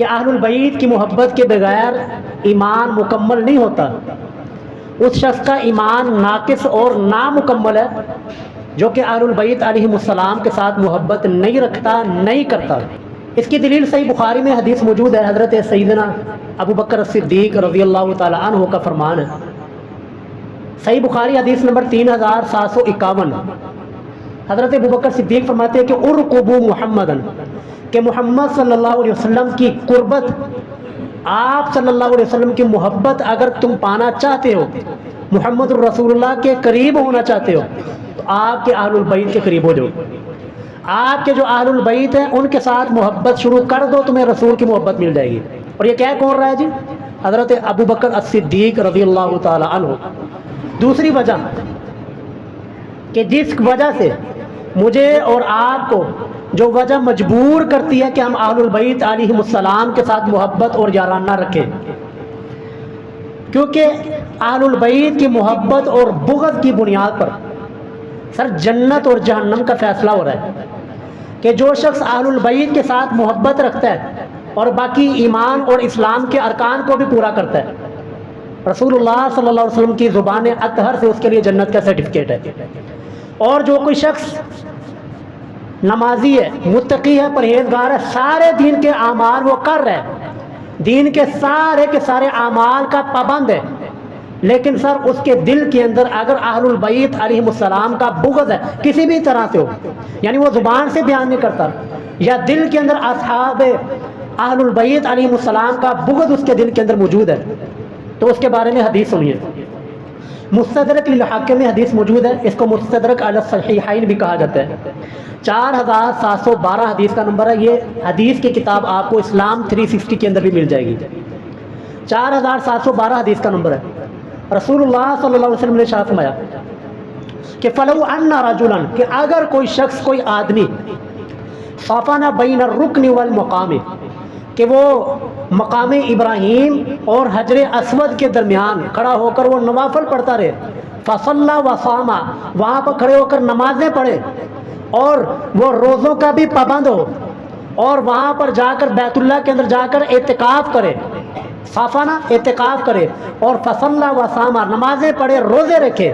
کہ اہل البیت کی محبت کے بغیر ایمان مکمل نہیں ہوتا، اس شخص کا ایمان ناقص اور نامکمل ہے جو کہ اہل البیت علیہم السلام کے ساتھ محبت نہیں رکھتا، نہیں کرتا۔ اس کی دلیل صحیح بخاری میں حدیث موجود ہے، حضرت سیدنا ابو بکر صدیق رضی اللہ تعالی عنہ کا فرمان ہے، صحیح بخاری حدیث نمبر 3751۔ حضرت ابو بکر صدیق فرماتے ہیں کہ ارقبوا محمدن، کہ محمد صلی اللہ علیہ وسلم کی قربت، آپ صلی اللہ علیہ وسلم کی محبت اگر تم پانا چاہتے ہو، محمد الرسول اللہ کے قریب ہونا چاہتے ہو، تو آپ کے اہل البیت کے قریب ہو جاؤ۔ آپ کے جو اہل البیت ہیں ان کے ساتھ محبت شروع کر دو، تمہیں رسول کی محبت مل جائے گی۔ اور یہ کیا کون رہا ہے جی؟ حضرت ابو بکر الصدیق رضی اللہ تعالی عنہ۔ دوسری وجہ کہ جس وجہ سے مجھے اور آپ کو جو وجہ مجبور کرتی ہے کہ ہم اہل البیت علیہم السلام کے ساتھ محبت اور یارانہ رکھیں، کیونکہ اہل البیت کی محبت اور بغض کی بنیاد پر سر جنت اور جہنم کا فیصلہ ہو رہا ہے کہ جو شخص اہل البیت کے ساتھ محبت رکھتا ہے اور باقی ایمان اور اسلام کے ارکان کو بھی پورا کرتا ہے، رسول اللہ صلی اللہ علیہ وسلم کی زبان اطہر سے اس کے لیے جنت کا سرٹیفکیٹ ہے۔ اور جو کوئی شخص نمازی ہے، متقی ہے، پرہیزگار ہے، سارے دین کے اعمال وہ کر رہا ہے، دین کے سارے اعمال کا پابند ہے، لیکن سر اس کے دل کے اندر اگر اہل البیت علیہم السلام کا بغض ہے کسی بھی طرح سے ہو، یعنی وہ زبان سے بیان نہیں کرتا یا دل کے اندر اصحاب اہل البیت علیہم السلام کا بغض اس کے دل کے اندر موجود ہے، تو اس کے بارے میں حدیث سنیے۔ مستدرک للحاکم میں حدیث موجود ہے، اس کو مستدرک علی الصحیحین بھی کہا جاتا ہے، 4712 حدیث کا نمبر ہے۔ یہ حدیث کی کتاب آپ کو اسلام 360 کے اندر بھی مل جائے گی، 4712 حدیث کا نمبر ہے۔ رسول اللہ صلی اللہ علیہ وسلم نے ارشاد فرمایا کہ فلو ان رجلا، کہ اگر کوئی شخص، کوئی آدمی، صافنا بین الرکن والمقام، کہ وہ مقام ابراہیم اور حجر اسود کے درمیان کھڑا ہو کر وہ نوافل پڑھتا رہے، فصلی وصام، وہاں پر کھڑے ہو کر نمازیں پڑھے اور وہ روزوں کا بھی پابند ہو، اور وہاں پر جا کر بیت اللہ کے اندر جا کر اعتکاف کرے، صافانہ اعتکاف کرے، اور فصلی وصام، نمازیں پڑھے، روزے رکھے،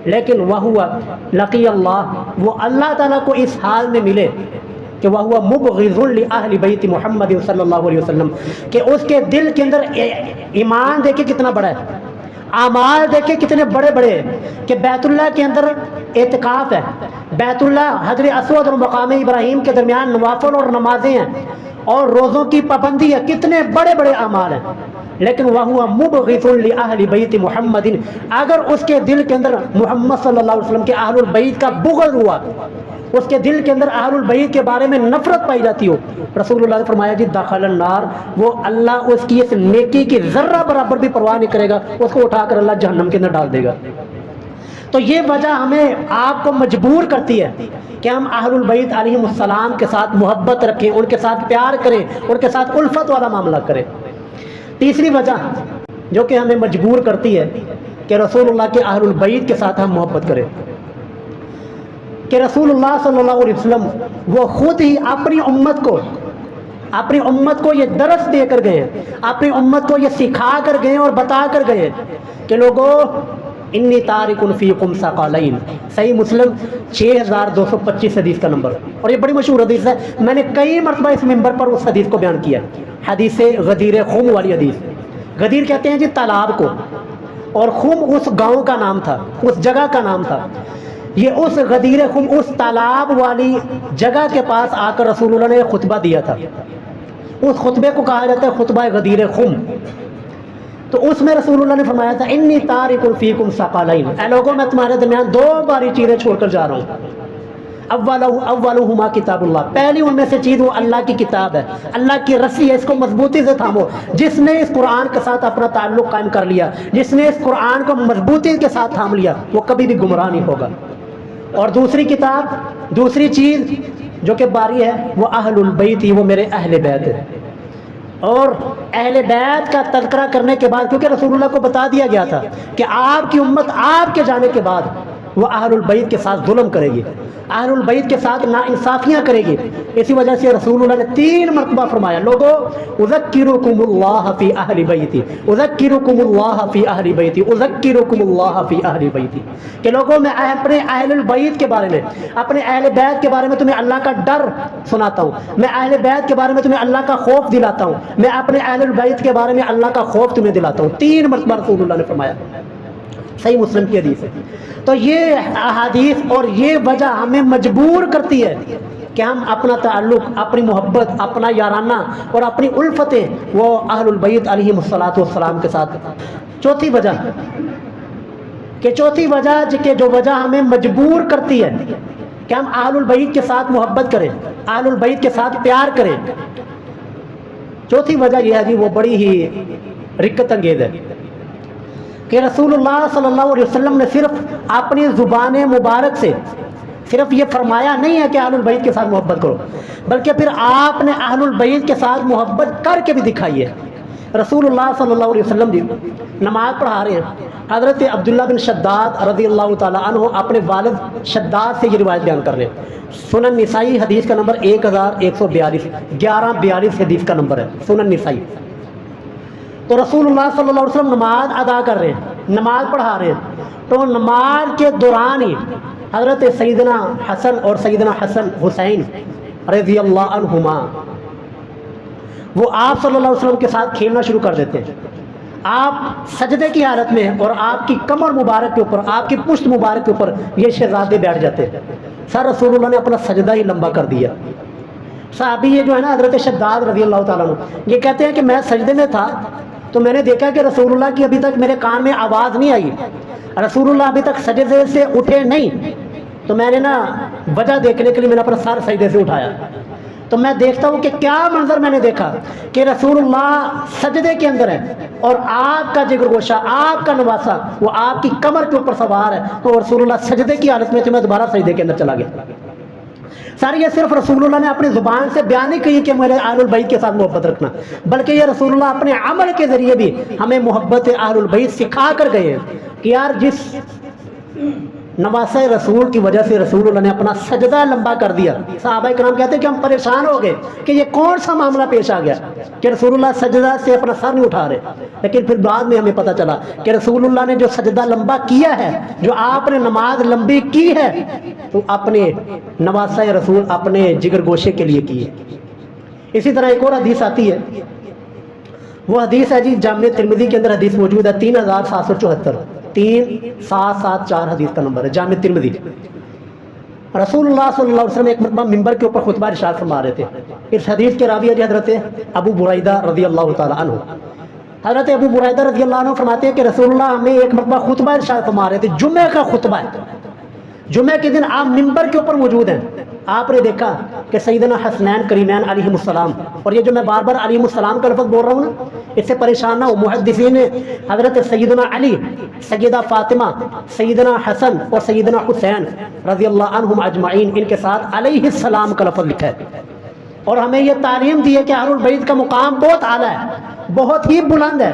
لیکن وہ لقی اللہ، وہ اللہ تعالیٰ کو اس حال میں ملے کہ وہ مبغض لأہل بیت محمد صلی اللہ علیہ وسلم، کہ اس کے دل کے اندر ایمان دیکھے کتنا بڑا ہے، اعمال دیکھے کتنے بڑے بڑے ہیں، کہ بیت اللہ کے اندر اعتکاف ہے، بیت اللہ، حجر اسود اور مقام ابراہیم کے درمیان نوافل اور نمازیں ہیں اور روزوں کی پابندی ہے، کتنے بڑے بڑے اعمال ہیں، لیکن وہ مبغض لأہل بیت محمد، اگر اس کے دل کے اندر محمد صلی اللہ علیہ وسلم کے اہل البیت کا بغض ہوا، اس کے دل کے اندر اہل البیت کے بارے میں نفرت پائی جاتی ہو، رسول اللہ نے فرمایا جی دخل النار، وہ اللہ اس کی اس نیکی کی ذرہ برابر بھی پرواہ نہیں کرے گا، اس کو اٹھا کر اللہ جہنم کے اندر ڈال دے گا۔ تو یہ وجہ ہمیں آپ کو مجبور کرتی ہے کہ ہم اہل البیت علیہم السلام کے ساتھ محبت رکھیں، ان کے ساتھ پیار کریں، ان کے ساتھ الفت والا معاملہ کریں۔ تیسری وجہ جو کہ ہمیں مجبور کرتی ہے کہ رسول اللہ کے اہل البیت کے ساتھ ہم محبت کریں، کہ رسول اللہ صلی اللہ علیہ وسلم وہ خود ہی اپنی امت کو یہ درس دے کر گئے ہیں، اپنی امت کو یہ سکھا کر گئے اور بتا کر گئے کہ لوگوں انی تارک فیکم ثقلین، صحیح مسلم 6225 حدیث کا نمبر، اور یہ بڑی مشہور حدیث ہے، میں نے کئی مرتبہ اس منبر پر اس حدیث کو بیان کیا، حدیث غدیر خم والی حدیث۔ غدیر کہتے ہیں جی تالاب کو، اور خم اس گاؤں کا نام تھا، اس جگہ کا نام تھا۔ یہ اس غدیر خم، اس تالاب والی جگہ کے پاس آ کر رسول اللہ نے خطبہ دیا تھا، اس خطبے کو کہا جاتا ہے خطبہ غدیر خم۔ تو اس میں رسول اللہ نے فرمایا تھا انی تارک فیکم ثقلین، اے لوگوں میں تمہارے درمیان دو باری چیزیں چھوڑ کر جا رہا ہوں، اولہما کتاب اللہ، پہلی ان میں سے چیز وہ اللہ کی کتاب ہے، اللہ کی رسی ہے، اس کو مضبوطی سے تھامو۔ جس نے اس قرآن کے ساتھ اپنا تعلق قائم کر لیا، جس نے اس قرآن کو مضبوطی کے ساتھ تھام لیا، وہ کبھی بھی گمراہ نہیں ہوگا۔ اور دوسری کتاب، دوسری چیز جو کہ باری ہے، وہ اہل البیت، وہ میرے اہل بیت ہے۔ اور اہل بیت کا تذکرہ کرنے کے بعد، کیونکہ رسول اللہ کو بتا دیا گیا تھا کہ آپ کی امت آپ کے جانے کے بعد وہ اہل البیت کے ساتھ ظلم کرے گی، اہل البیت کے ساتھ ناانصافیاں کرے گی۔ اسی وجہ سے رسول اللہ نے 3 مرتبہ فرمایا، لوگو اذکرکم اللہ فی اہل بیتی، اذکرکم اللہ فی اہل بیتی، اذکرکم اللہ فی اہل بیتی، کہ لوگوں میں اپنے اہل البیت کے بارے میں، اپنے اہل بیت کے بارے میں تمہیں اللہ کا ڈر سناتا ہوں، میں اہل بیت کے بارے میں تمہیں اللہ کا خوف دلاتا ہوں، میں اپنے اہل البیت کے بارے میں اللہ کا خوف تمہیں دلاتا ہوں۔ 3 مرتبہ رسول اللہ نے فرمایا، صحیح مسلم کی حدیث ہے۔ تو یہ احادیث اور یہ وجہ ہمیں مجبور کرتی ہے کہ ہم اپنا تعلق، اپنی محبت، اپنا یارانہ اور اپنی الفتیں وہ اہل البیت علیہم الصلاۃ والسلام کے ساتھ۔ چوتھی وجہ کہ جو وجہ ہمیں مجبور کرتی ہے کہ ہم اہل البیت کے ساتھ محبت کریں، اہل البیت کے ساتھ پیار کریں، چوتھی وجہ یہ ہے جی وہ بڑی ہی رکت انگیز ہے کہ رسول اللہ صلی اللہ علیہ وسلم نے صرف اپنی زبان مبارک سے صرف یہ فرمایا نہیں ہے کہ اہل البیت کے ساتھ محبت کرو، بلکہ پھر آپ نے اہل البیت کے ساتھ محبت کر کے بھی دکھائی ہے۔ رسول اللہ صلی اللہ علیہ وسلم جی نماز پڑھا رہے ہیں، حضرت عبداللہ بن شداد رضی اللہ تعالیٰ عنہ اپنے والد شداد سے یہ روایت بیان کر رہے ہیں۔ سنن نسائی حدیث کا نمبر 1142، 1142 حدیث کا نمبر ہے سنن نسائی۔ تو رسول اللہ صلی اللہ علیہ وسلم نماز ادا کر رہے ہیں، نماز پڑھا رہے ہیں، تو نماز کے دوران ہی حضرت سیدنا حسن اور سیدنا حسن حسین رضی اللہ عنہما وہ آپ صلی اللہ علیہ وسلم کے ساتھ کھیلنا شروع کر دیتے ہیں۔ آپ سجدے کی حالت میں اور آپ کی کمر مبارک کے اوپر، آپ کی پشت مبارک کے اوپر یہ شہزادے بیٹھ جاتے ہیں۔ سر رسول اللہ نے اپنا سجدہ ہی لمبا کر دیا۔ صحابی یہ جو ہے نا حضرت شداد رضی اللہ تعالیٰ عنہ یہ کہتے ہیں کہ میں سجدے میں تھا تو میں نے دیکھا کہ رسول اللہ کی ابھی تک میرے کان میں آواز نہیں آئی، رسول اللہ ابھی تک سجدے سے اٹھے نہیں، تو میں نے نا وجہ دیکھنے کے لیے میں نے اپنا سر سجدے سے اٹھایا، تو میں دیکھتا ہوں کہ کیا منظر میں نے دیکھا کہ رسول اللہ سجدے کے اندر ہے اور آپ کا جگر گوشہ، آپ کا نواسہ وہ آپ کی کمر کے اوپر سوار ہے، تو رسول اللہ سجدے کی حالت میں تو میں دوبارہ سجدے کے اندر چلا گیا۔ سر یہ صرف رسول اللہ نے اپنی زبان سے بیان نہیں کی کہ میرے اہل البیت کے ساتھ محبت رکھنا، بلکہ یہ رسول اللہ اپنے عمل کے ذریعے بھی ہمیں محبت اہل البیت سکھا کر گئے ہیں کہ یار جس نواسہ رسول کی وجہ سے رسول اللہ نے اپنا سجدہ لمبا کر دیا، صحابہ کرام کہتے ہیں کہ ہم پریشان ہو گئے کہ یہ کون سا معاملہ پیش آ گیا کہ رسول اللہ سجدہ سے اپنا سر نہیں اٹھا رہے، لیکن پھر بعد میں ہمیں پتہ چلا کہ رسول اللہ نے جو سجدہ لمبا کیا ہے، جو آپ نے نماز لمبی کی ہے، تو اپنے نواسہ رسول اپنے جگر گوشے کے لیے کی ہے۔ اسی طرح ایک اور حدیث آتی ہے، وہ حدیث ہے جی جامع ترمذی کے اندر حدیث موجود ہے 3774، 3774 حدیث کا نمبر ہے جامع ترمذی۔ رسول اللہ صلی اللہ علیہ وسلم ایک مرتبہ منبر کے اوپر خطبہ ارشاد فرما رہے تھے۔ اس حدیث کے راوی حضرت ابو بریدہ رضی اللہ تعالیٰ عنہ، حضرت ابو بریدہ رضی اللہ عنہ فرماتے ہیں کہ رسول اللہ ہمیں ایک مرتبہ خطبہ ارشاد فرما رہے تھے، جمعہ کا خطبہ ہے، جمعہ کے دن آپ منبر کے اوپر موجود ہیں، آپ نے دیکھا کہ سیدنا حسنین کریمین علیہم السلام، اور یہ جو میں بار بار علیہم السلام کا لفظ بول رہا ہوں نا اس سے پریشان نہ ہو، محدثین نے حضرت سیدنا علی، سیدہ فاطمہ، سیدنا حسن اور سیدنا حسین رضی اللہ عنہم اجمعین ان کے ساتھ علیہ السلام کا لفظ لکھا ہے، اور ہمیں یہ تعلیم دی ہے کہ اہل البیت کا مقام بہت اعلیٰ ہے، بہت ہی بلند ہے،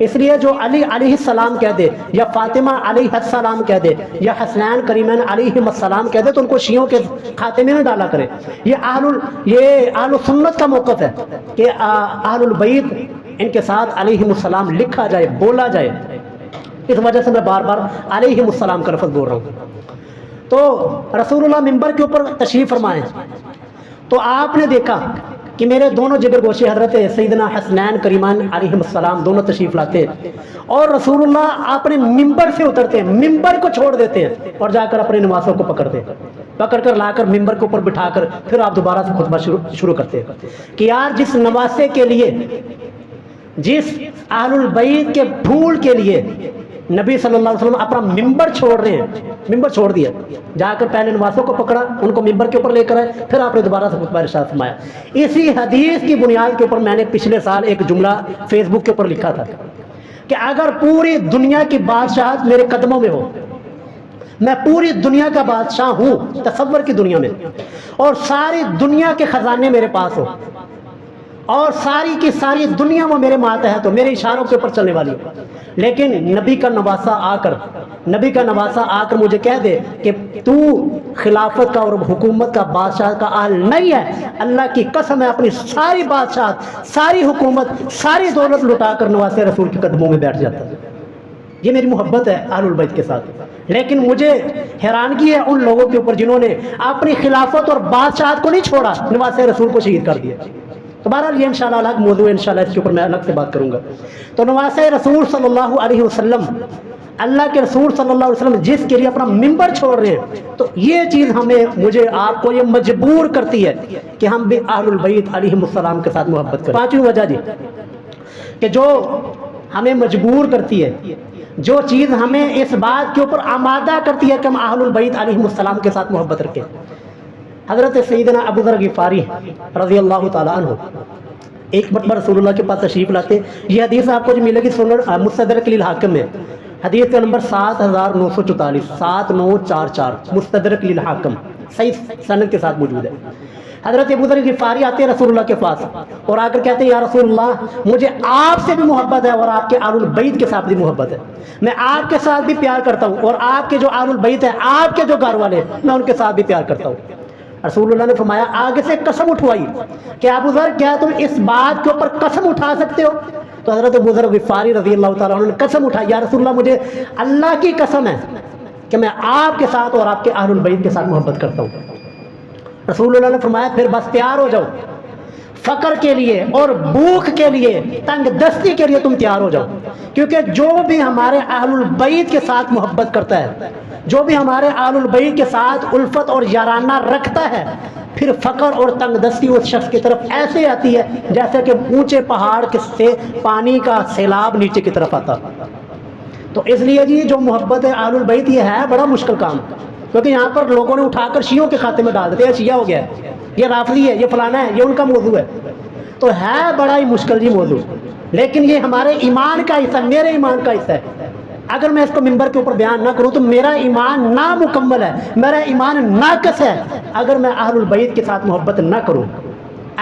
اس لیے جو علی علیہ السلام کہہ دے یا فاطمہ علیہ السلام کہہ دے یا حسنین کریمین علیہ السلام کہہ دے تو ان کو شیعوں کے کھاتے میں نہ ڈالا کرے۔ یہ اہل سنت کا موقف ہے کہ اہل البیت ان کے ساتھ علیہ السلام لکھا جائے، بولا جائے، اس وجہ سے میں بار بار علیہ السلام کا لفظ بول رہا ہوں۔ تو رسول اللہ منبر کے اوپر تشریف فرمائے تو آپ نے دیکھا کہ میرے دونوں جگر گوشے حضرت سیدنا حسنین کریمان علیہ السلام دونوں تشریف لاتے ہیں، اور رسول اللہ اپنے منبر سے اترتے ہیں، منبر کو چھوڑ دیتے ہیں اور جا کر اپنے نواسوں کو پکڑتے ہیں، پکڑ کر لا کر منبر کے اوپر بٹھا کر پھر آپ دوبارہ سے خطبہ شروع کرتے ہیں کہ یار جس نواسے کے لیے، جس اہل البیت کے پھول کے لیے نبی صلی اللہ علیہ وسلم اپنا منبر چھوڑ رہے ہیں، منبر چھوڑ دیا، جا کر پہلے نواسوں کو پکڑا، ان کو منبر کے اوپر لے کر آئے، پھر آپ نے دوبارہ سے خطبہ ارشاد فرمایا۔ اسی حدیث کی بنیاد کے اوپر میں نے پچھلے سال ایک جملہ فیس بک کے اوپر لکھا تھا کہ اگر پوری دنیا کی بادشاہت میرے قدموں میں ہو، میں پوری دنیا کا بادشاہ ہوں تصور کی دنیا میں، اور ساری دنیا کے خزانے میرے پاس ہو، اور ساری کی ساری دنیا وہ میرے ماتحت ہو، میرے اشاروں کے اوپر چلنے والی ہو، لیکن نبی کا نواسا آ کر مجھے کہہ دے کہ تو خلافت کا اور حکومت کا بادشاہ کا اہل نہیں ہے، اللہ کی قسم ہے اپنی ساری بادشاہت، ساری حکومت، ساری دولت لٹا کر نواسے رسول کے قدموں میں بیٹھ جاتا ہے۔ یہ میری محبت ہے اہل البیت کے ساتھ۔ لیکن مجھے حیرانگی ہے ان لوگوں کے اوپر جنہوں نے اپنی خلافت اور بادشاہت کو نہیں چھوڑا، نواسے رسول کو شہید کر دیا۔ تو بہرحال یہ انشاءاللہ الگ موضوع ہے، انشاءاللہ اس کے اوپر میں الگ سے بات کروں گا۔ تو نواسے رسول صلی اللہ علیہ وسلم، اللہ کے رسول صلی اللہ علیہ وسلم جس کے لیے اپنا منبر چھوڑ رہے ہیں، تو یہ چیز مجھے آپ کو یہ مجبور کرتی ہے کہ ہم بھی اہل البیت علیہم السلام کے ساتھ محبت کریں۔ پانچویں وجہ جی کہ جو ہمیں مجبور کرتی ہے، جو چیز ہمیں اس بات کے اوپر آمادہ کرتی ہے کہ ہم اہل البیت علیہم السلام کے ساتھ محبت رکھیں۔ حضرت سیدنا ابو ذر غفاری رضی اللہ تعالیٰ عنہ ایک مرتبہ رسول اللہ کے پاس تشریف لاتے۔ یہ حدیث آپ کو جو ملے گی سنن مستدرک للحاکم میں، حدیث کا نمبر 7944 7944 مستدرک للحاکم، صحیح سند کے ساتھ موجود ہے۔ حضرت ابو ذر غفاری آتے ہیں رسول اللہ کے پاس اور آ کر کہتے ہیں یا رسول اللہ مجھے آپ سے بھی محبت ہے اور آپ کے اہل البیت کے ساتھ بھی محبت ہے، میں آپ کے ساتھ بھی پیار کرتا ہوں اور آپ کے جو اہل البیت ہیں، آپ کے جو گھر والے، میں ان کے ساتھ بھی پیار کرتا ہوں۔ رسول اللہ نے فرمایا آگے سے قسم اٹھوائی کہ ابو ذر کیا تم اس بات کے اوپر قسم اٹھا سکتے ہو؟ تو حضرت ابو ذر غفاری رضی اللہ تعالیٰ عنہ نے قسم اٹھائی، یا رسول اللہ مجھے اللہ کی قسم ہے کہ میں آپ کے ساتھ اور آپ کے اہل البیت کے ساتھ محبت کرتا ہوں۔ رسول اللہ نے فرمایا پھر بس تیار ہو جاؤ، فقر کے لیے اور بھوک کے لیے، تنگ دستی کے لیے تم تیار ہو جاؤ، کیونکہ جو بھی ہمارے اہل البیت کے ساتھ محبت کرتا ہے، جو بھی ہمارے اہل البیت کے ساتھ الفت اور یارانہ رکھتا ہے، پھر فقر اور تنگ دستی اس شخص کی طرف ایسے آتی ہے جیسے کہ اونچے پہاڑ سے پانی کا سیلاب نیچے کی طرف آتا۔ تو اس لیے جی جو محبت ہے اہل البیت یہ ہے بڑا مشکل کام، کیونکہ یہاں پر لوگوں نے اٹھا کر شیعوں کے کھاتے میں ڈال دیتے ہیں، شیعہ ہو گیا ہے، یہ رافضی ہے، یہ فلانا ہے، یہ ان کا موضوع ہے۔ تو ہے بڑا ہی مشکل جی موضوع، لیکن یہ ہمارے ایمان کا حصہ، میرے ایمان کا حصہ ہے۔ اگر میں اس کو منبر کے اوپر بیان نہ کروں تو میرا ایمان نامکمل ہے، میرا ایمان ناقص ہے اگر میں اہل البیت کے ساتھ محبت نہ کروں،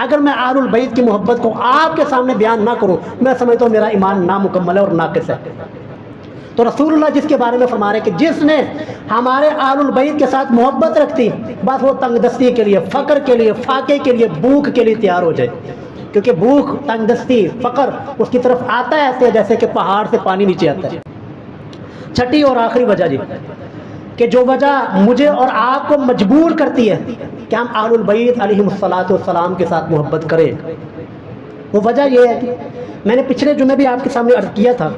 اگر میں اہل البیت کی محبت کو آپ کے سامنے بیان نہ کروں، میں سمجھتا ہوں میرا ایمان نامکمل ہے اور ناقص ہے۔ تو رسول اللہ جس کے بارے میں فرما رہے کہ جس نے ہمارے اہل البیت کے ساتھ محبت رکھتی، بس وہ تنگ دستی کے لیے، فقر کے لیے، فاقے کے لیے، بھوک کے لیے تیار ہو جائے، کیونکہ بھوک، تنگ دستی، فقر اس کی طرف آتا ہے ایسے جیسے کہ پہاڑ سے پانی نیچے آتا ہے۔ چھٹی اور آخری وجہ جی کہ جو وجہ مجھے اور آپ کو مجبور کرتی ہے کہ ہم اہل البیت علیہم السلام کے ساتھ محبت کریں، وہ وجہ یہ ہے کہ میں نے پچھلے جمعے بھی آپ کے سامنے عرض کیا تھا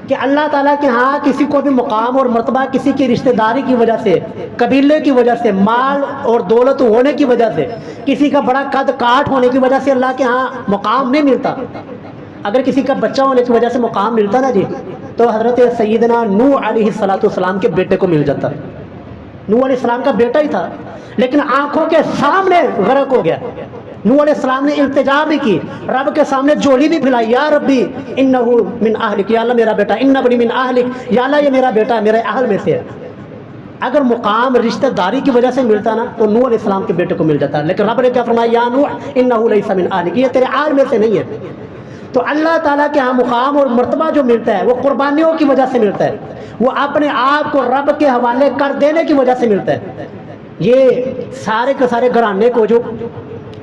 کہ اللہ تعالیٰ کے ہاں کسی کو بھی مقام اور مرتبہ کسی کی رشتہ داری کی وجہ سے، قبیلے کی وجہ سے، مال اور دولت ہونے کی وجہ سے، کسی کا بڑا قد کاٹ ہونے کی وجہ سے اللہ کے ہاں مقام نہیں ملتا۔ اگر کسی کا بچہ ہونے کی وجہ سے مقام ملتا نا جی، تو حضرت سیدنا نوح علیہ السلام کے بیٹے کو مل جاتا۔ نوح علیہ السلام کا بیٹا ہی تھا لیکن آنکھوں کے سامنے غرق ہو گیا۔ نوح علیہ السلام نے التجا بھی کی، رب کے سامنے جولی بھی پھیلائی، یا ربی انہو من اہلک، یا اللہ میرا بیٹا، ان ابنی من اہلک، یا اللہ یہ میرا بیٹا میرے اہل میں سے ہے۔ اگر مقام رشتہ داری کی وجہ سے ملتا نا تو نوح علیہ السلام کے بیٹے کو مل جاتا، لیکن رب نے کیا فرمایا، یا نوح انہو لیس من اہلک، یہ تیرے اہل میں سے نہیں ہے۔ تو اللہ تعالیٰ کے ہاں مقام اور مرتبہ جو ملتا ہے وہ قربانیوں کی وجہ سے ملتا ہے، وہ اپنے آپ کو رب کے حوالے کر دینے کی وجہ سے ملتا ہے۔ یہ سارے کے سارے گھرانے کو جو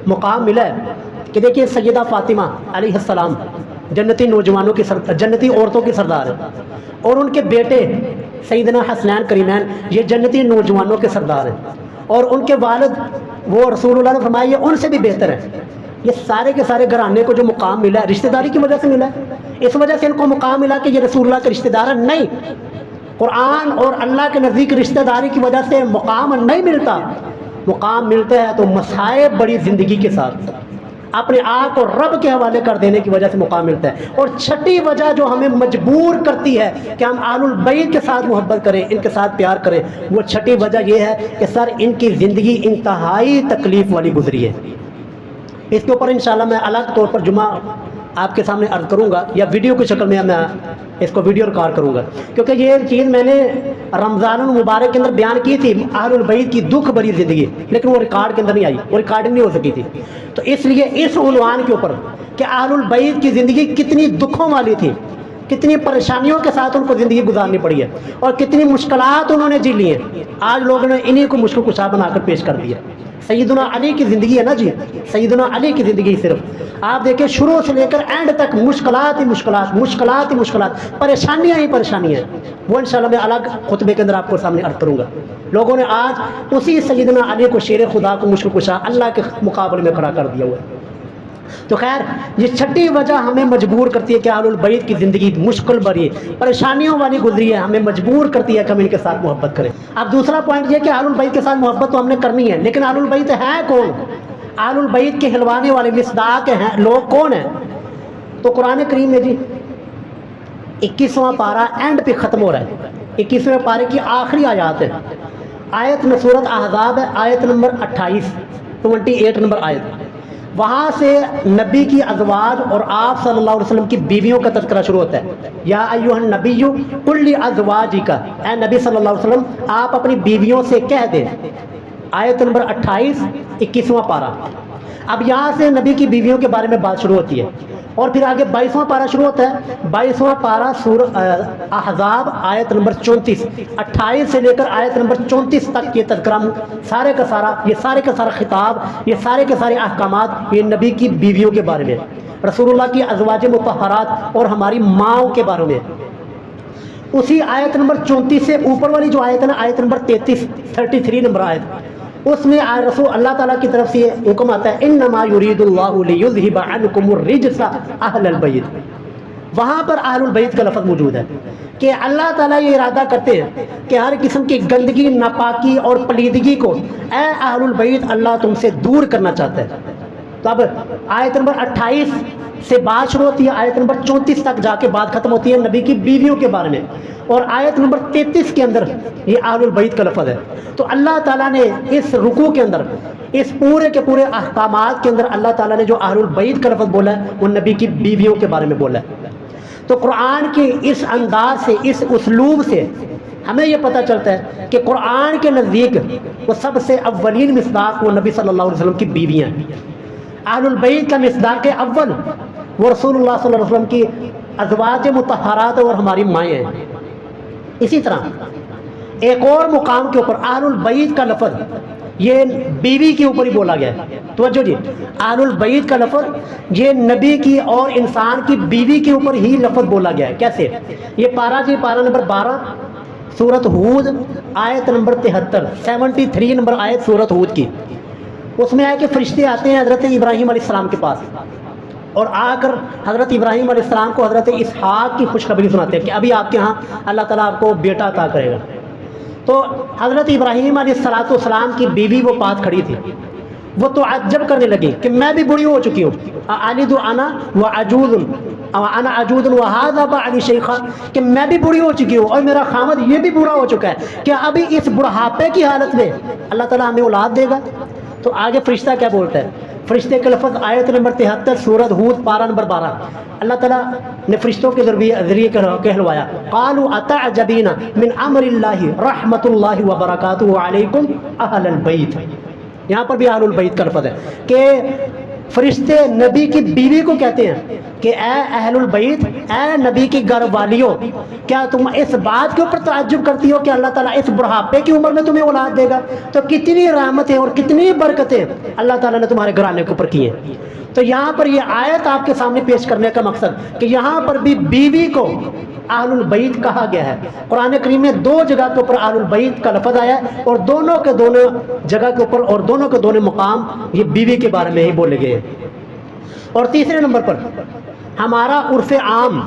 مقام ملا ہے کہ دیکھیے سیدہ فاطمہ علیہ السلام جنتی نوجوانوں کی جنتی عورتوں کی سردار ہے، اور ان کے بیٹے سیدنا حسنین کریمین یہ جنتی نوجوانوں کے سردار ہیں، اور ان کے والد وہ رسول اللہ نے فرمایا یہ ان سے بھی بہتر ہے۔ یہ سارے کے سارے گھرانے کو جو مقام ملا ہے رشتہ داری کی وجہ سے ملا ہے، اس وجہ سے ان کو مقام ملا کہ یہ رسول اللہ کے رشتہ دار ہیں، نہیں، قرآن اور اللہ کے نزدیک رشتہ داری کی وجہ سے مقام نہیں ملتا۔ مقام ملتا ہے تو مصائب بڑی زندگی کے ساتھ اپنے آپ کو رب کے حوالے کر دینے کی وجہ سے مقام ملتا ہے۔ اور چھٹی وجہ جو ہمیں مجبور کرتی ہے کہ ہم اہل البیت کے ساتھ محبت کریں، ان کے ساتھ پیار کریں، وہ چھٹی وجہ یہ ہے کہ سر ان کی زندگی انتہائی تکلیف والی گزری ہے۔ اس کے اوپر انشاءاللہ میں الگ طور پر جمعہ آپ کے سامنے عرض کروں گا، یا ویڈیو کی شکل میں اس کو ویڈیو ریکارڈ کروں گا، کیونکہ یہ چیز میں نے رمضان المبارک کے اندر بیان کی تھی، اہل البیت کی دکھ بھری زندگی، لیکن وہ ریکارڈ کے اندر نہیں آئی، وہ ریکارڈنگ نہیں ہو سکی تھی۔ تو اس لیے اس عنوان کے اوپر کہ اہل البیت کی زندگی کتنی دکھوں والی تھی، کتنی پریشانیوں کے ساتھ ان کو زندگی گزارنی پڑی ہے اور کتنی مشکلات انہوں نے جی لی ہیں. آج لوگوں نے انہیں کو مشکل کشا بنا کر پیش کر دیا. سیدنا علی کی زندگی ہے نا جی, سیدنا علی کی زندگی صرف آپ دیکھیں شروع سے لے کر اینڈ تک مشکلات ہی مشکلات, مشکلات ہی مشکلات, پریشانیاں ہی پریشانیاں ہیں. وہ انشاءاللہ میں الگ خطبے کے اندر آپ کو سامنے عرض کروں گا. لوگوں نے آج اسی سیدنا علی کو شیر خدا کو مشکل کشا اللہ کے مقابلے میں کھڑا کر دیا ہوا ہے. تو خیر یہ چھٹی وجہ ہمیں مجبور کرتی ہے کہ اہل البیت کی زندگی مشکل بھری پریشانیوں والی گزری ہے, ہمیں مجبور کرتی ہے کہ ہم ان کے ساتھ محبت کریں. اب دوسرا پوائنٹ یہ کہ اہل البیت کے ساتھ محبت تو ہم نے کرنی ہے, لیکن اہل البیت ہے کون؟ اہل البیت کے ہلوانے والے مصداق ہیں لوگ کون ہیں؟ تو قرآن کریم میں جی 21واں پارہ اینڈ پہ ختم ہو رہا ہے. 21ویں پارے کی آخری آیات ہے. آیت میں سورۃ احزاب ہے, آیت نمبر 28 28 نمبر آیت. وہاں سے نبی کی ازواج اور آپ صلی اللہ علیہ وسلم کی بیویوں کا تذکرہ شروع ہوتا ہے. یا ایھا النبی قل لازواجک, اے نبی صلی اللہ علیہ وسلم آپ اپنی بیویوں سے کہہ دیں. آیت نمبر 28 21واں پارہ. اب یہاں سے نبی کی بیویوں کے بارے میں بات شروع ہوتی ہے اور پھر آگے 22واں پارہ شروع ہوتا ہے. 22واں پارہ احزاب آیت نمبر 34, 28 سے لے کر آیت نمبر 34 تک یہ تذکرہ سارے کا سارا خطاب, یہ سارے کے سارے احکامات یہ نبی کی بیویوں کے بارے میں, رسول اللہ کی ازواج مطہرات اور ہماری ماؤں کے بارے میں. اسی آیت نمبر 34 سے اوپر والی جو آیت ہے نا, آیت نمبر 33 نمبر آیت, اس میں رسول اللہ تعالیٰ کی طرف سے یہ حکم آتا ہے انما یرید اللہ لیذھب عنکم الرجس اہل البیت. وہاں پر اہل البیت کا لفظ موجود ہے کہ اللہ تعالیٰ یہ ارادہ کرتے ہیں کہ ہر قسم کی گندگی, ناپاکی اور پلیدگی کو اے اہل البیت اللہ تم سے دور کرنا چاہتا ہے. تو اب آیت نمبر 28 سے بات شروع ہوتی ہے, آیت نمبر 34 تک جا کے بات ختم ہوتی ہے نبی کی بیویوں کے بارے میں, اور آیت نمبر 33 کے اندر یہ اہل البیت کا لفظ ہے. تو اللہ تعالیٰ نے اس رکوع کے اندر, اس پورے کے پورے احکامات کے اندر اللہ تعالیٰ نے جو اہل البیت کا لفظ بولا ہے وہ نبی کی بیویوں کے بارے میں بولا ہے. تو قرآن کے اس انداز سے, اس اسلوب سے ہمیں یہ پتہ چلتا ہے کہ قرآن کے نزدیک وہ سب سے اولین مصداق وہ نبی صلی اللہ علیہ وسلم کی بیویاں ہیں. اہل البیت کا مصداق اول وہ رسول اللہ صلی اللہ علیہ وسلم کی ازواج مطہرات اور ہماری مائیں ہیں. اسی طرح ایک اور مقام کے اوپر اہل البیت کا لفظ یہ بیوی کے اوپر ہی بولا گیا ہے. توجہ جی, اہل البیت کا لفظ یہ نبی کی اور انسان کی بیوی کے اوپر ہی لفظ بولا گیا ہے. کیسے؟ یہ پارہ جی, پارہ نمبر 12 سورۃ ہود آیت نمبر 73 نمبر آیت سورۃ ہود کی. اس میں ہے کہ فرشتے آتے ہیں حضرت ابراہیم علیہ السلام کے پاس اور آ کر حضرت ابراہیم علیہ السلام کو حضرت اسحاق کی خوشخبری سناتے ہیں کہ ابھی آپ کے ہاں اللہ تعالیٰ آپ کو بیٹا عطا کرے گا. تو حضرت ابراہیم علیہ السلام کی بیوی وہ پاس کھڑی تھی, وہ تو عجب کرنے لگی کہ میں بھی بوڑھی ہو چکی ہوں, الد انا وعجوز انا عجوز وہذا بعلی شیخا, کہ میں بھی بوڑھی ہو چکی ہوں اور میرا خامد یہ بھی بوڑھا ہو چکا ہے, کہ ابھی اس بڑھاپے کی حالت میں اللہ تعالیٰ ہمیں اولاد دے گا. تو آگے فرشتہ کیا بولتا ہے؟ فرشتے کا لفظ آیت نمبر 73 سورۃ ہود پارہ نمبر 12. اللہ تعالیٰ نے فرشتوں کے ذریعے کہلوایا قالوا اتعجبین من امر اللہ رحمت اللہ وبرکاتہ علیکم اہل البیت. یہاں پر بھی اہل البیت کا لفظ ہے کہ فرشتے نبی کی بیوی کو کہتے ہیں کہ اے اہل البیت, اے نبی کی گھر والیوں, کیا تم اس بات کے اوپر تعجب کرتی ہو کہ اللہ تعالیٰ اس بڑھاپے کی عمر میں تمہیں اولاد دے گا؟ تو کتنی رحمتیں اور کتنی برکتیں اللہ تعالیٰ نے تمہارے گھرانے کے اوپر کی ہیں. تو یہاں پر یہ آیت آپ کے سامنے پیش کرنے کا مقصد کہ یہاں پر بھی بیوی کو اہل البیت کہا گیا ہے. قرآن کریم میں 2 جگہ کے اوپر اہل البیت کا لفظ آیا ہے اور دونوں کے دونوں جگہ کے اوپر اور دونوں کے دونوں مقام یہ بیوی کے بارے میں ہی بولے گئے. اور تیسرے نمبر پر ہمارا عرف عام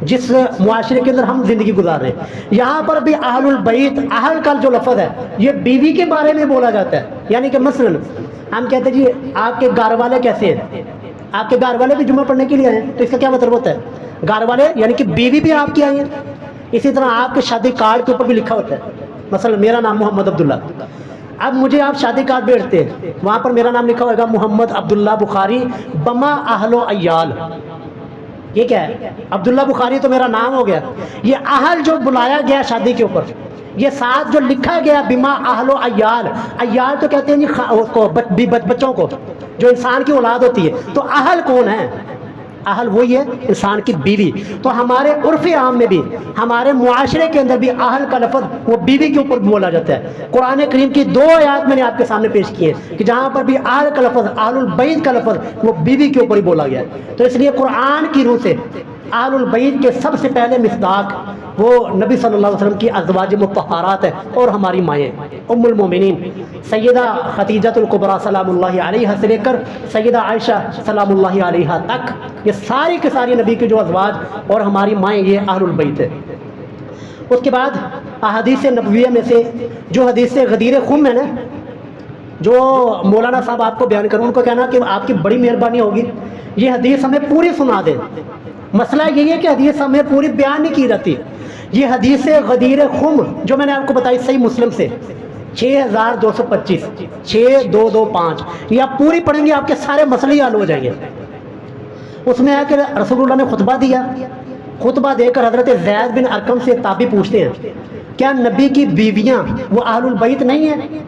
جس معاشرے کے اندر ہم زندگی گزار رہے ہیں, یہاں پر بھی اہل البیت, اہل کا جو لفظ ہے یہ بیوی کے بارے میں بولا جاتا ہے. یعنی کہ مثلا ہم کہتے ہیں جی آپ کے گھر والے کیسے ہیں, آپ کے گھر والے بھی جمعہ پڑھنے کے لیے آئے ہیں, تو اس کا کیا مطلب ہوتا ہے؟ گھر والے یعنی کہ بیوی بھی آپ کی آئی ہیں. اسی طرح آپ کے شادی کارڈ کے اوپر بھی لکھا ہوتا ہے مثلا میرا نام محمد عبداللہ. اب مجھے آپ شادی کارڈ بھیجتے ہیں, وہاں پر میرا نام لکھا ہوئے گا محمد عبداللہ بخاری بما اہل و عیال. یہ کیا ہے؟ عبداللہ بخاری تو میرا نام ہو گیا, یہ اہل جو بلایا گیا شادی کے اوپر, یہ ساتھ جو لکھا گیا بما اہل و عیال. عیال تو کہتے ہیں جی بچوں کو جو انسان کی اولاد ہوتی ہے. تو اہل کون ہے؟ اہل وہی ہے انسان کی بیوی. تو ہمارے عرف عام میں بھی ہمارے معاشرے کے اندر بھی اہل کا لفظ وہ بیوی کے اوپر بولا جاتا ہے. قرآن کریم کی 2 آیات میں نے آپ کے سامنے پیش کی ہیں کہ جہاں پر بھی اہل کا لفظ اہل البیت کا لفظ وہ بیوی کے اوپر ہی بولا گیا ہے. تو اس لیے قرآن کی روح سے اہل البیت کے سب سے پہلے مصداق وہ نبی صلی اللہ علیہ وسلم کی ازواج مطہرات ہے اور ہماری مائیں ام المومنین سیدہ خدیجہ الکبریٰ سلام اللہ علیہا سے لے کر سیدہ عائشہ سلام اللہ علیہا تک، یہ ساری کے ساری نبی کے جو ازواج اور ہماری مائیں یہ اہل البیت ہے. اس کے بعد احادیث نبویہ میں سے جو حدیث غدیر خم ہے نا، جو مولانا صاحب آپ کو بیان کروں، ان کو کہنا کہ آپ کی بڑی مہربانی ہوگی یہ حدیث ہمیں پوری سنا دیں. مسئلہ یہی ہے کہ حدیث ہمیں پوری بیان نہیں کی جاتی. یہ حدیث غدیر خم جو میں نے آپ کو بتائی صحیح مسلم سے 6225 6225، یہ آپ پوری پڑھیں گے آپ کے سارے مسئلے حل ہو جائیں گے. اس میں ہے کہ رسول اللہ نے خطبہ دیا، خطبہ دے کر حضرت زید بن ارقم سے تابعی پوچھتے ہیں کیا نبی کی بیویاں وہ اہل البیت نہیں ہیں؟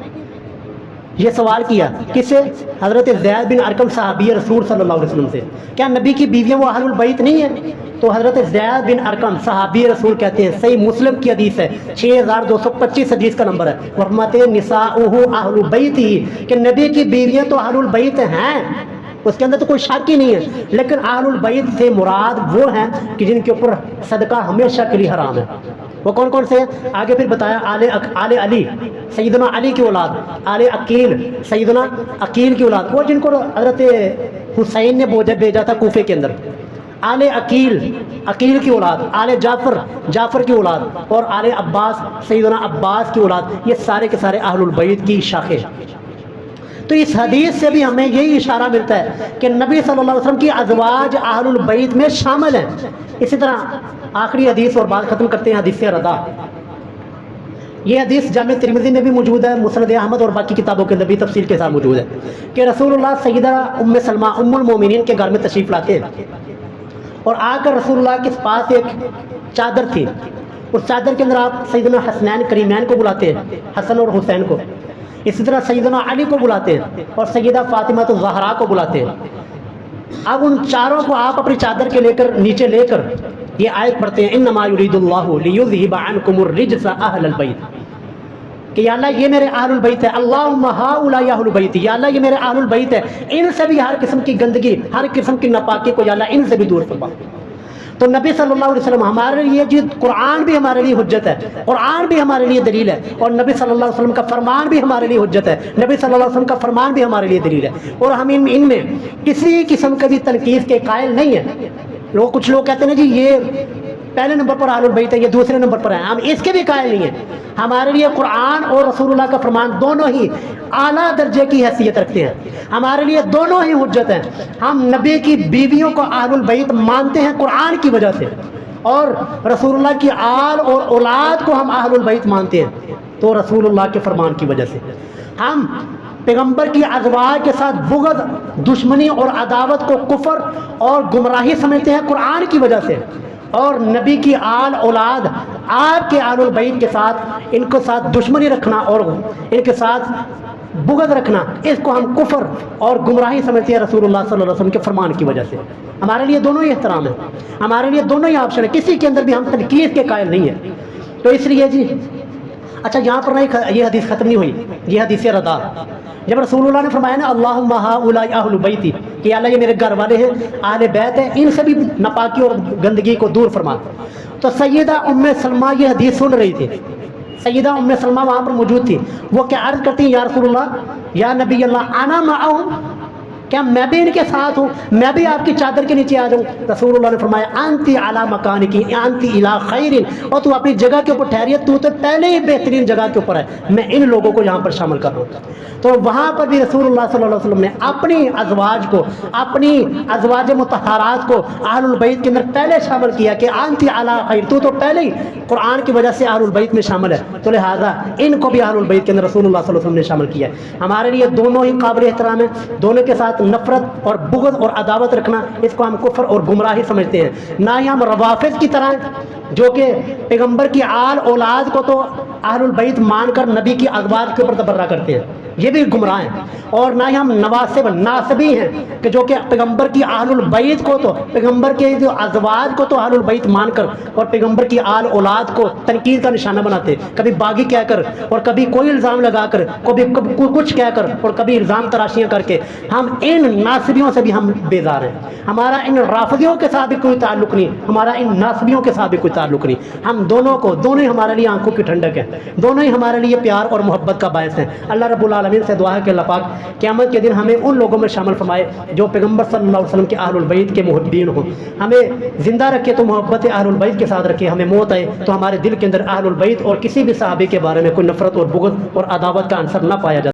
یہ سوال کیا کس سے؟ حضرت زید بن ارقم صحابی رسول صلی اللہ علیہ وسلم سے، کیا نبی کی بیویاں وہ اہل البیت نہیں ہیں؟ تو حضرت زید بن ارقم صحابی رسول کہتے ہیں، صحیح مسلم کی حدیث ہے 6225 حدیث کا نمبر ہے، فرماتے ہیں نساؤہ اہل بیت ہی، کہ نبی کی بیویاں تو اہل البیت ہیں، اس کے اندر تو کوئی شک ہی نہیں ہے. لیکن اہل البیت سے مراد وہ ہیں کہ جن کے اوپر صدقہ ہمیشہ کے لیے حرام ہے. وہ کون کون سے ہیں؟ آگے پھر بتایا آل علی سیدنا علی کی اولاد، آل عقیل سیدنا عقیل کی اولاد، وہ جن کو حضرت حسین نے بھیجا تھا کوفے کے اندر، آل عقیل عقیل کی اولاد، آل جعفر کی اولاد، اور آل عباس سیدنا عباس کی اولاد، یہ سارے کے سارے اہل البیت کی شاخیں. تو اس حدیث سے بھی ہمیں یہی اشارہ ملتا ہے کہ نبی صلی اللہ علیہ وسلم کی ازواج اہل البیت میں شامل ہیں. اسی طرح آخری حدیث اور بات ختم کرتے ہیں حدیث رضا. یہ حدیث جامع ترمذی میں بھی موجود ہے، مسند احمد اور باقی کتابوں کے اندر بھی تفصیل کے ساتھ موجود ہے کہ رسول اللہ سیدہ ام سلمہ ام المومنین کے گھر میں تشریف لاتے ہیں اور آ کر رسول اللہ کے پاس ایک چادر تھی. اس چادر کے اندر آپ سیدنا حسنین کریمین کو بلاتے ہیں، حسن اور حسین کو. اسی طرح سیدنا علی کو بلاتے ہیں اور سیدہ فاطمہ الزہرا کو بلاتے ہیں. اب ان چاروں کو آپ اپنی چادر کے لے کر نیچے لے کر یہ آیت پڑھتے ہیں انما یرید اللہ لیذھب عنکم الرجس اہل البیت، کہ یا اللہ یہ میرے اہل البیت ہے، اللہم ہؤلاء اہل بیت، یا اللہ یہ میرے اہل البیت ہے، ان سے بھی ہر قسم کی گندگی ہر قسم کی ناپاکی کو یا اللہ ان سے بھی دور فرما. تو نبی صلی اللہ علیہ وسلم ہمارے لیے جی قرآن بھی ہمارے لیے حجت ہے، قرآن بھی ہمارے لیے دلیل ہے، اور نبی صلی اللہ علیہ وسلم کا فرمان بھی ہمارے لیے حجت ہے، نبی صلی اللہ علیہ وسلم کا فرمان بھی ہمارے لیے دلیل ہے. اور ہم ان میں کسی قسم کا بھی تنقید کے قائل نہیں ہیں. کچھ لوگ کہتے ہیں جی یہ پہلے نمبر پر اہل البیت ہے، یہ دوسرے نمبر پر ہے، ہم اس کے بھی قائل نہیں ہیں. ہمارے لیے قرآن اور رسول اللہ کا فرمان دونوں ہی اعلیٰ درجے کی حیثیت رکھتے ہیں، ہمارے لیے دونوں ہی حجت ہیں. ہم نبی کی بیویوں کو اہل البیت مانتے ہیں قرآن کی وجہ سے، اور رسول اللہ کی آل اور اولاد کو ہم اہل البیت مانتے ہیں تو رسول اللہ کے فرمان کی وجہ سے. ہم پیغمبر کی ازواج کے ساتھ بغض، دشمنی اور عداوت کو کفر اور گمراہی سمجھتے ہیں قرآن کی وجہ سے، اور نبی کی آل اولاد آپ کے آل البیت کے ساتھ ان کے ساتھ دشمنی رکھنا اور ان کے ساتھ بغض رکھنا، اس کو ہم کفر اور گمراہی سمجھتے ہیں رسول اللہ صلی اللہ علیہ وسلم کے فرمان کی وجہ سے. ہمارے لیے دونوں ہی احترام ہے، ہمارے لیے دونوں ہی آپشن ہے، کسی کے اندر بھی ہم تنقید کے قائل نہیں ہیں. تو اس لیے جی اچھا یہاں پر نہیں یہ حدیث ختم نہیں ہوئی، یہ حدیث رضا. جب رسول اللہ نے فرمایا نا اللہم ہؤلاء اہل بیتی، کہ اللہ یہ میرے گھر والے ہیں، اہل بیت ہیں، ان سے بھی ناپاکی اور گندگی کو دور فرما. تو سیدہ ام سلمہ یہ حدیث سن رہی تھی، سیدہ ام سلمہ وہاں پر موجود تھی. وہ کیا عرض کرتی ہیں یا رسول اللہ یا نبی اللہ انا معہم، کیا میں بھی ان کے ساتھ ہوں، میں بھی آپ کی چادر کے نیچے آ جاؤں؟ رسول اللہ نے فرمایا انتی علی مکانکی انتی الی خیر، اور تو اپنی جگہ کے اوپر ٹھہری ہے، تو پہلے ہی بہترین جگہ کے اوپر ہے، میں ان لوگوں کو یہاں پر شامل کر رہا ہوں. تو وہاں پر بھی رسول اللہ صلی اللہ علیہ وسلم نے اپنی ازواج کو، اپنی ازواج مطہرات کو اہل البیت کے اندر پہلے شامل کیا کہ انتی علی خیر، تو پہلے ہی قرآن کی وجہ سے اہل البیت میں شامل ہے، تو لہٰذا ان کو بھی اہل البیت کے اندر رسول اللہ صلی اللہ علیہ وسلم نے شامل کیا ہے. ہمارے لیے دونوں ہی قابل احترام ہیں، دونوں کے ساتھ نفرت اور بغض اور عداوت رکھنا اس کو ہم کفر اور گمراہی سمجھتے ہیں. نہ ہی ہم روافض کی طرح جو کہ پیغمبر کی آل اولاد کو تو اہل البیت مان کر نبی کی ازواج کے اوپر تبرہ کرتے ہیں، یہ بھی گمراہ ہیں. اور نہ ہی ہم نواسب ناسبی ہیں کہ جو کہ پیغمبر کی اہل البیت کو تو پیغمبر کے جو ازواج کو تو اہل البیت مان کر اور پیغمبر کی آل اولاد کو تنقید کا نشانہ بناتے, کبھی باغی کہہ کر اور کبھی کوئی الزام لگا کر, کبھی کچھ کہہ کر اور کبھی الزام تراشیاں کر کے. ہم ان ناسبیوں سے بھی ہم بیزار ہیں. ہمارا ان رافضیوں کے ساتھ بھی کوئی تعلق نہیں, ہمارا ان ناسبیوں کے ساتھ بھی کوئی تعلق نہیں. ہم دونوں ہی ہمارے لیے آنکھوں کی ٹھنڈک ہے, دونوں ہی ہمارے لیے پیار اور محبت کا باعث ہیں. اللہ رب العالمین سے دعا ہے کہ اللہ پاک قیامت کے دن ہمیں ان لوگوں میں شامل فرمائے جو پیغمبر صلی اللہ علیہ وسلم کے اہل البیت کے محبین ہوں. ہمیں زندہ رکھے تو محبت اہل البیت کے ساتھ رکھے, ہمیں موت آئے تو ہمارے دل کے اندر اہل البیت اور کسی بھی صحابی کے بارے میں کوئی نفرت اور بغض اور عداوت کا عنصر نہ پایا جاتا.